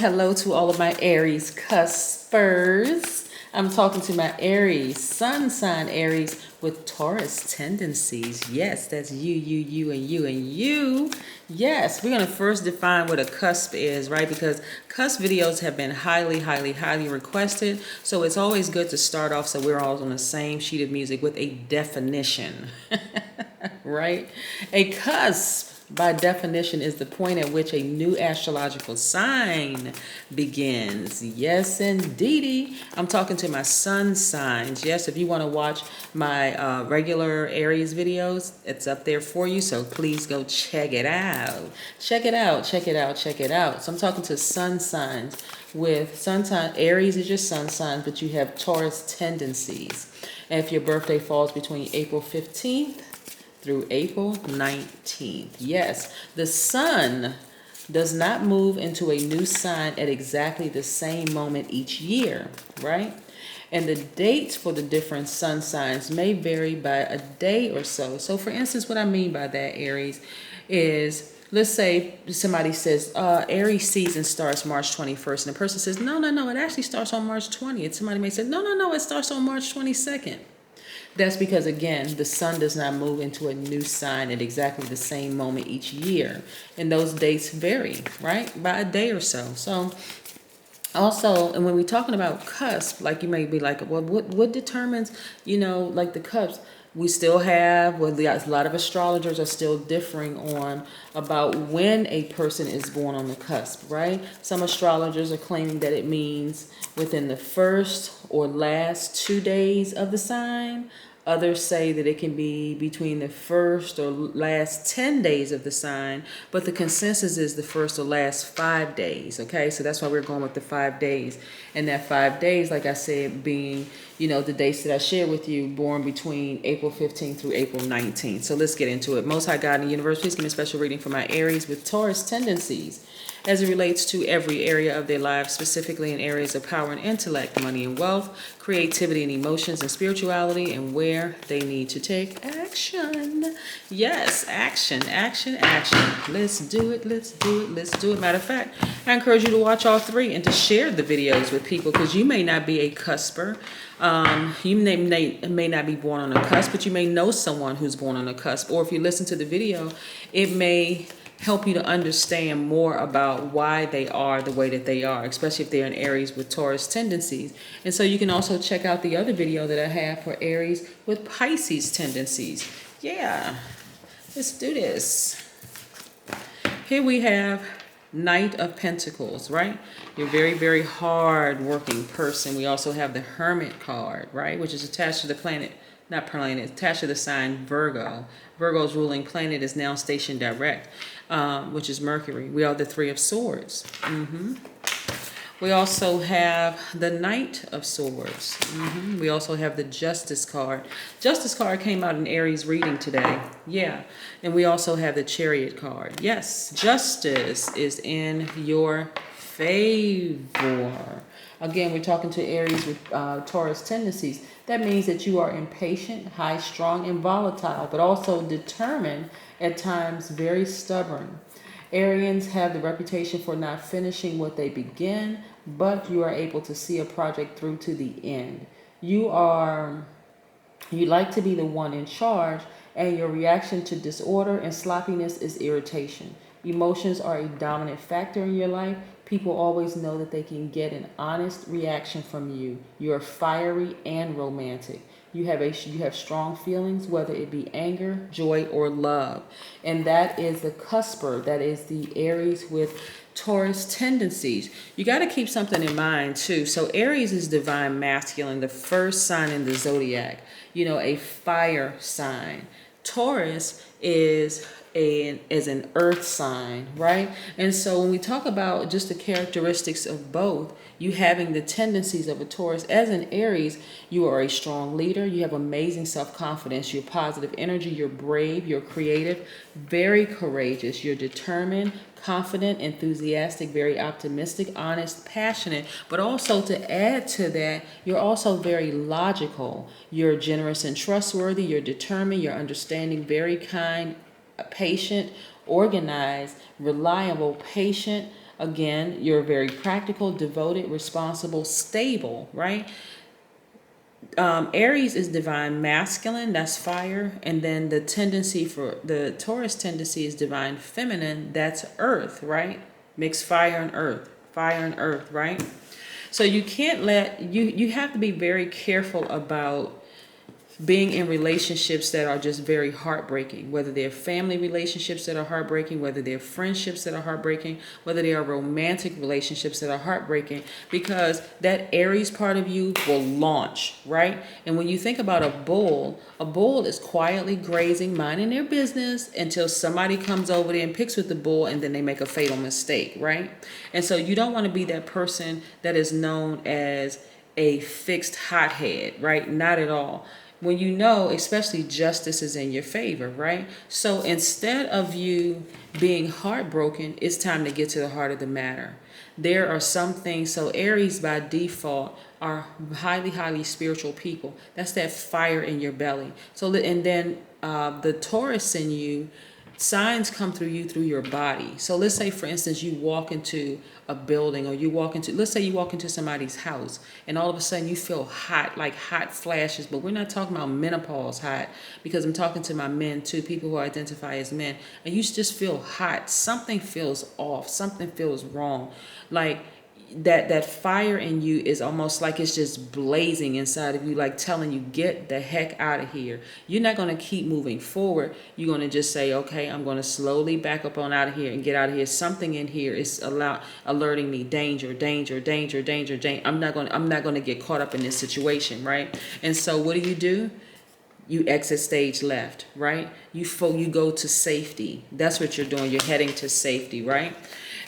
hello to all of my Aries cuspers. I'm talking to my Aries, sun sign Aries with Taurus tendencies. Yes, that's you, and you. Yes, we're going to first define what a cusp is, right? Because cusp videos have been highly requested. So it's always good to start off so we're all on the same sheet of music with a definition, right? A cusp, by definition, is the point at which a new astrological sign begins. Yes, indeedy. I'm talking to my sun signs. Yes, if you want to watch my regular Aries videos, it's up there for you. So please go check it out. Check it out. So I'm talking to sun signs with sun sign. Aries is your sun sign, but you have Taurus tendencies. And if your birthday falls between April 15th through April 19th. Yes, the sun does not move into a new sign at exactly the same moment each year, right? And the dates for the different sun signs may vary by a day or so. So for instance, what I mean by that, Aries, is let's say somebody says Aries season starts March 21st, and the person says, no, it actually starts on March 20th. Somebody may say, no, it starts on March 22nd. That's because, again, the sun does not move into a new sign at exactly the same moment each year. And those dates vary, right, by a day or so. So also, and when we're talking about cusp, like you may be like, well, what determines, like the cusp? We still have, well, a lot of astrologers are still differing on about when a person is born on the cusp, right? Some astrologers are claiming that it means within the first or last 2 days of the sign. Others say that it can be between the first or last 10 days of the sign, but the consensus is the first or last 5 days, okay? So that's why we're going with the 5 days. And that 5 days, like I said, being, the dates that I shared with you, born between April 15th through April 19th. So let's get into it. Most High God in the universe, please give me a special reading for my Aries with Taurus tendencies as it relates to every area of their lives, specifically in areas of power and intellect, money and wealth, creativity and emotions and spirituality, and where they need to take action. Yes, action. Let's do it. Matter of fact, I encourage you to watch all three and to share the videos with people, because you may not be a cusper. You may not be born on a cusp, but you may know someone who's born on a cusp. Or if you listen to the video, it may help you to understand more about why they are the way that they are, especially if they're in Aries with Taurus tendencies. And so you can also check out the other video that I have for Aries with Pisces tendencies. Yeah, let's do this. Here we have Knight of Pentacles, right? You're a very hard working person. We also have the Hermit card, right? Which is attached to the planet, not planet, attached to the sign Virgo. Virgo's ruling planet is now stationed direct, which is Mercury. We are the Three of Swords. We also have the Knight of Swords. We also have the Justice card. Justice card came out in Aries reading today. Yeah. And we also have the Chariot card. Yes, justice is in your favor. Again, we're talking to Aries with Taurus tendencies. That means that you are impatient, high strung, and volatile, but also determined, at times very stubborn. Arians have the reputation for not finishing what they begin, but you are able to see a project through to the end. You like to be the one in charge, and your reaction to disorder and sloppiness is irritation. Emotions are a dominant factor in your life. People always know that they can get an honest reaction from you. You are fiery and romantic. You have strong feelings, whether it be anger, joy, or love. And that is the cusper. That is the Aries with Taurus tendencies. You got to keep something in mind too. So Aries is divine masculine, the first sign in the Zodiac, a fire sign. Taurus is an earth sign, right? And so when we talk about just the characteristics of both, you having the tendencies of a Taurus, as an Aries, you are a strong leader. You have amazing self-confidence. You're positive energy. You're brave. You're creative, very courageous. You're determined, confident, enthusiastic, very optimistic, honest, passionate. But also, to add to that, you're also very logical. You're generous and trustworthy. You're determined. You're understanding, very kind, patient, organized, reliable, patient, Again, you're very practical, devoted, responsible, stable, right? Aries is divine masculine, that's fire. And then the tendency for the Taurus tendency is divine feminine, that's earth, right? Mix fire and earth, right? So you can't you have to be very careful about being in relationships that are just very heartbreaking, whether they're family relationships that are heartbreaking, whether they're friendships that are heartbreaking, whether they are romantic relationships that are heartbreaking, because that Aries part of you will launch, right? And when you think about a bull is quietly grazing, minding their business until somebody comes over there and picks with the bull, and then they make a fatal mistake, right? And so you don't want to be that person that is known as a fixed hothead, right? Not at all. When you know, especially justice is in your favor, right? So instead of you being heartbroken, it's time to get to the heart of the matter. There are some things, so Aries by default are highly, highly spiritual people. That's that fire in your belly. So, and then the Taurus in you, signs come through you through your body. So let's say, for instance, you walk into a building, or let's say you walk into somebody's house, and all of a sudden you feel hot, like hot flashes. But we're not talking about menopause hot, because I'm talking to my men too, people who identify as men, and you just feel hot. Something feels off. Something feels wrong. Like that fire in you is almost like it's just blazing inside of you, like telling you, get the heck out of here. You're not going to keep moving forward. You're going to just say, okay, I'm going to slowly back up on out of here and get out of here. Something in here is alerting me, danger, danger, danger, danger, danger. I'm not going to get caught up in this situation, right? And so what do? You exit stage left, right? You go to safety. That's what you're doing. You're heading to safety, right?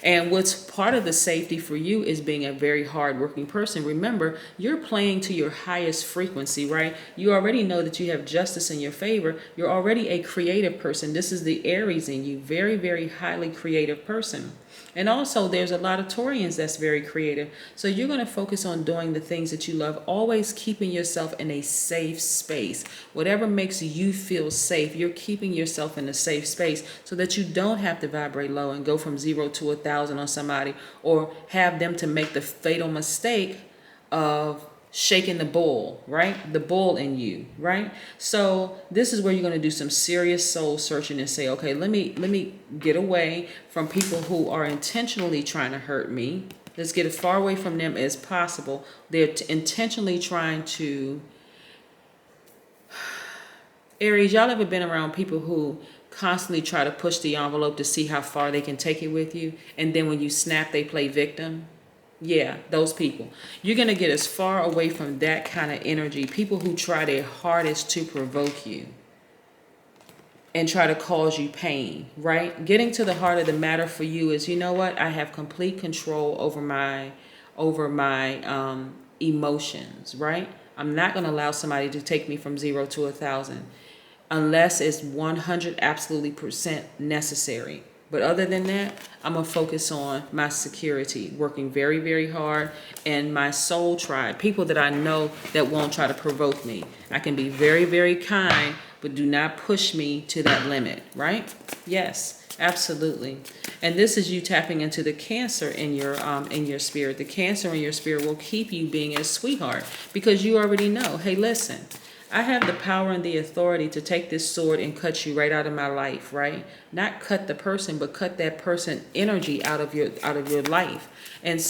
And what's part of the safety for you is being a very hardworking person. Remember, you're playing to your highest frequency, right? You already know that you have justice in your favor. You're already a creative person. This is the Aries in you. Very, very highly creative person. And also, there's a lot of Taurians that's very creative. So you're going to focus on doing the things that you love, always keeping yourself in a safe space. Whatever makes you feel safe, you're keeping yourself in a safe space so that you don't have to vibrate low and go from 0 to 1,000 on somebody, or have them to make the fatal mistake of shaking the bull, right? The bull in you, right? So this is where you're going to do some serious soul searching and say, okay, let me get away from people who are intentionally trying to hurt me. Let's get as far away from them as possible. They're intentionally trying to... Aries, y'all ever been around people who constantly try to push the envelope to see how far they can take it with you, and then when you snap, they play victim? Yeah, those people. You're going to get as far away from that kind of energy. People who try their hardest to provoke you and try to cause you pain, right? Getting to the heart of the matter for you is, you know what? I have complete control over my emotions, right? I'm not going to allow somebody to take me from 0 to 1,000 unless it's 100 absolutely percent necessary. But other than that, I'm going to focus on my security, working very, very hard, and my soul tribe, people that I know that won't try to provoke me. I can be very, very kind, but do not push me to that limit, right? Yes, absolutely. And this is you tapping into the Cancer in your spirit. The Cancer in your spirit will keep you being a sweetheart, because you already know, hey, listen, I have the power and the authority to take this sword and cut you right out of my life, right? Not cut the person, but cut that person energy out of your life. And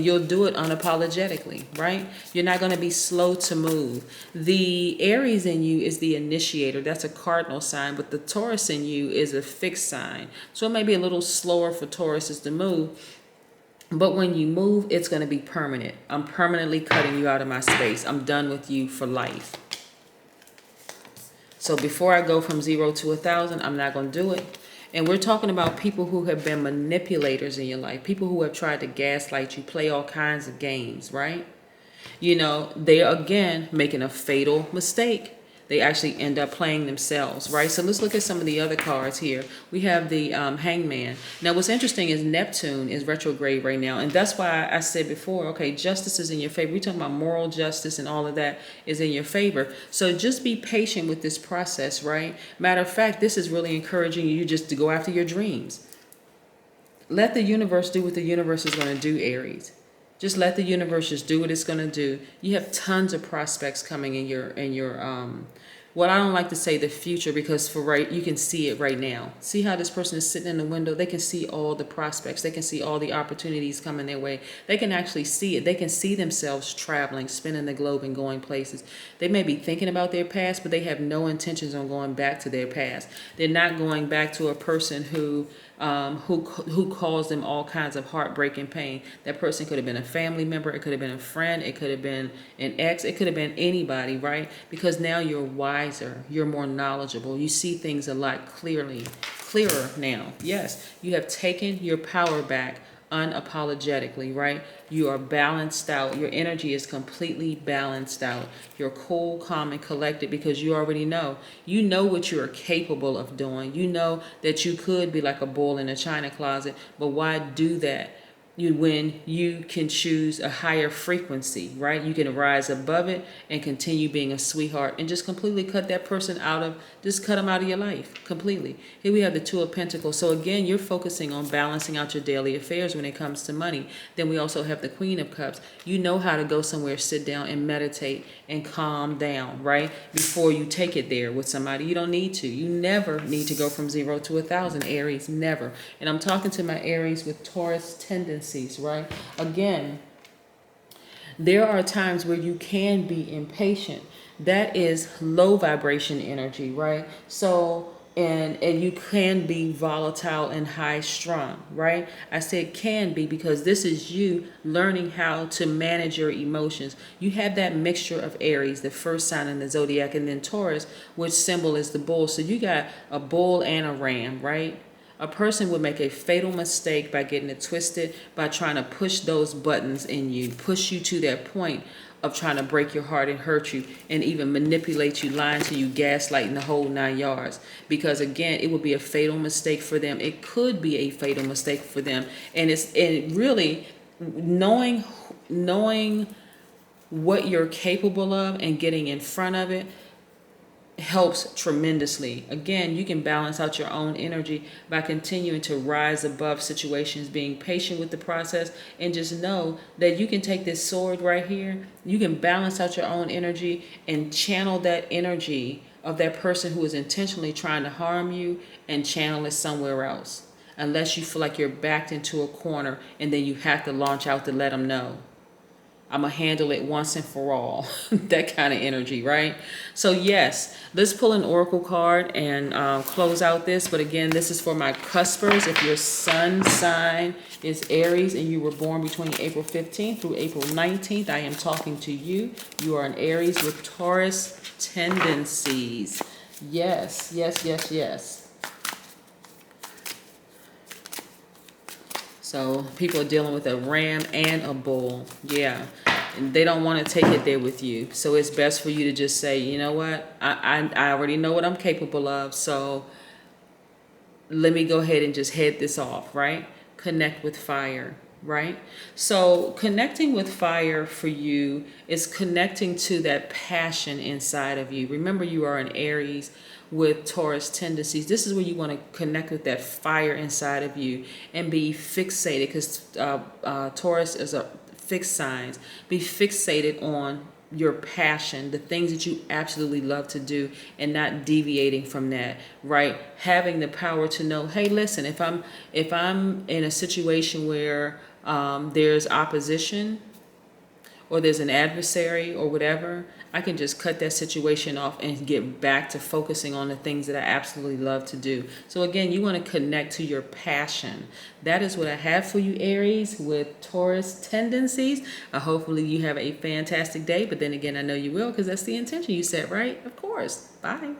you'll do it unapologetically, right? You're not going to be slow to move. The Aries in you is the initiator. That's a cardinal sign, but the Taurus in you is a fixed sign. So it may be a little slower for Tauruses to move, but when you move, it's going to be permanent. I'm permanently cutting you out of my space. I'm done with you for life. So before I go from 0 to 1,000, I'm not going to do it. And we're talking about people who have been manipulators in your life, people who have tried to gaslight you, play all kinds of games, right? You know, they are, again, making a fatal mistake. They actually end up playing themselves, right? So let's look at some of the other cards here. We have the Hangman. Now, what's interesting is Neptune is retrograde right now. And that's why I said before, okay, justice is in your favor. We're talking about moral justice and all of that is in your favor. So just be patient with this process, right? Matter of fact, this is really encouraging you just to go after your dreams. let the universe do what the universe is going to do, Aries. Just let the universe just do what it's going to do. You have tons of prospects coming in your what I don't like to say the future, because for right, you can see it right now. See how this person is sitting in the window? They can see all the prospects. They can see all the opportunities coming their way. They can actually see it. They can see themselves traveling, spinning the globe and going places. They may be thinking about their past, but they have no intentions on going back to their past. They're not going back to a person who caused them all kinds of heartbreak and pain. That person could have been a family member. It could have been a friend. It could have been an ex. It could have been anybody, right? Because now you're wiser. You're more knowledgeable. You see things a lot clearer now. Yes, you have taken your power back unapologetically, right? You are balanced out. Your energy is completely balanced out. You're cool, calm, and collected because you already know. You know what you are capable of doing. You know that you could be like a bull in a china closet, but why do that? When you can choose a higher frequency, right? You can rise above it and continue being a sweetheart and just completely cut that person just cut them out of your life completely. Here we have the Two of Pentacles. So again, you're focusing on balancing out your daily affairs when it comes to money. Then we also have the Queen of Cups. You know how to go somewhere, sit down and meditate and calm down, right? Before you take it there with somebody. You don't need to. You never need to go from 0 to 1,000, Aries, never. And I'm talking to my Aries with Taurus tendencies, right? Again, there are times where you can be impatient. That is low vibration energy, right? So, and you can be volatile and high strung, right? I said can be because this is you learning how to manage your emotions. You have that mixture of Aries, the first sign in the Zodiac, and then Taurus, which symbol is the bull. So you got a bull and a ram, right? A person would make a fatal mistake by getting it twisted, by trying to push those buttons in you, push you to that point of trying to break your heart and hurt you and even manipulate you, lying to you, gaslighting the whole 9 yards. Because again, it would be a fatal mistake for them. It could be a fatal mistake for them. And it really knowing what you're capable of and getting in front of it helps tremendously. Again, you can balance out your own energy by continuing to rise above situations, being patient with the process, and just know that you can take this sword right here. You can balance out your own energy and channel that energy of that person who is intentionally trying to harm you and channel it somewhere else. Unless you feel like you're backed into a corner and then you have to launch out to let them know. I'm going to handle it once and for all. That kind of energy, right? So yes, let's pull an oracle card and close out this. But again, this is for my cuspers. If your sun sign is Aries and you were born between April 15th through April 19th, I am talking to you. You are an Aries with Taurus tendencies. Yes, yes, yes, yes. So people are dealing with a ram and a bull. Yeah. And they don't want to take it there with you. So it's best for you to just say, you know what? I already know what I'm capable of. So let me go ahead and just head this off, right? Connect with fire, right? So connecting with fire for you is connecting to that passion inside of you. Remember, you are an Aries with Taurus tendencies. This is where you want to connect with that fire inside of you and be fixated, because Taurus is a fixed signs. Be fixated on your passion, the things that you absolutely love to do, and not deviating from that, right? Having the power to know, hey, listen, if I'm in a situation where there's opposition or there's an adversary or whatever, I can just cut that situation off and get back to focusing on the things that I absolutely love to do. So again, you want to connect to your passion. That is what I have for you, Aries, with Taurus tendencies. Hopefully you have a fantastic day, but then again, I know you will, because that's the intention you set, right? Of course. Bye.